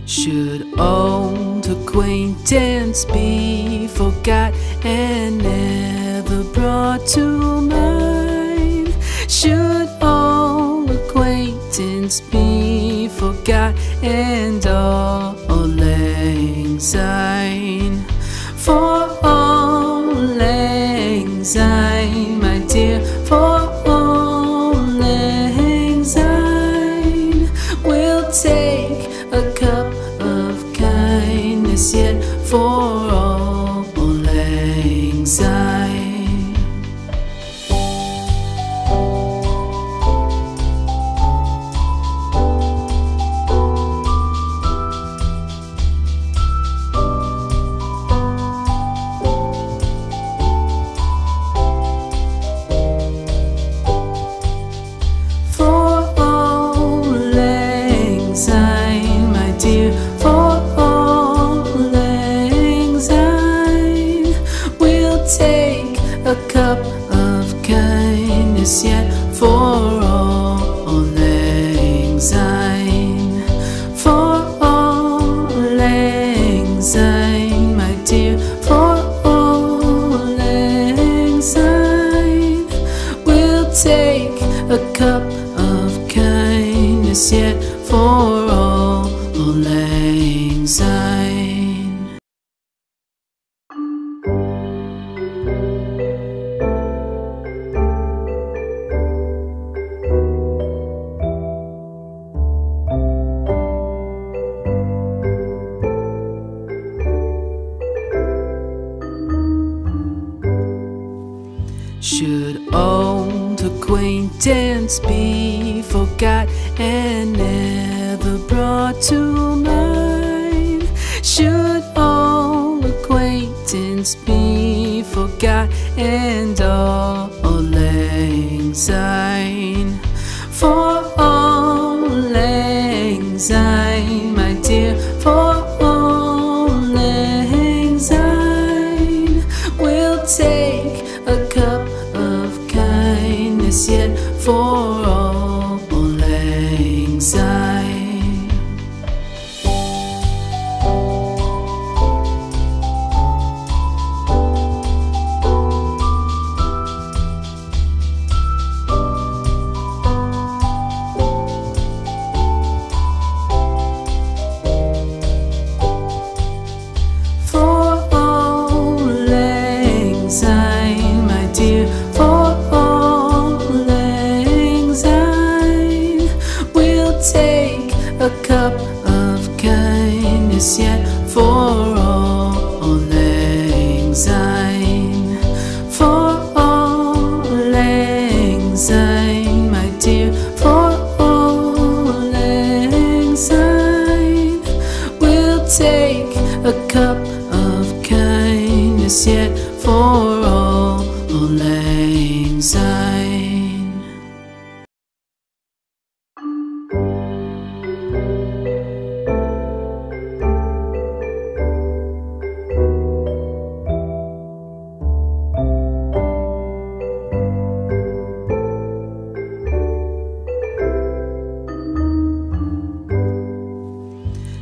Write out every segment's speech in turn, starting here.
Should old acquaintance be forgot and never brought to mind? Should old acquaintance be forgot and all lang syne? For all lang syne, my dear, for all lang syne, we'll take a cup of kindness yet for all lang syne. A cup of kindness yet for all lang syne. For all lang syne, my dear, for all lang syne, we'll take a cup of kindness yet for all lang syne. Should old acquaintance be forgot and never brought to mind? Should old acquaintance be forgot and all lang syne? For all lang syne, my dear, for all lang syne, we'll take a cup of kindness yet for all lang syne. For all lang syne, my dear, for all lang syne, we'll take a cup of kindness yet for all lang syne. For all lang syne, my dear, for all lang syne, we'll take a cup of kindness yet for all lang syne.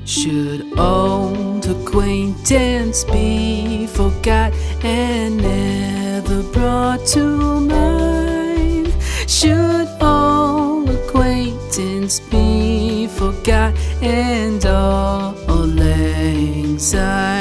Should old acquaintance be forgot and never brought to mind? Should old acquaintance be forgot and all lang syne?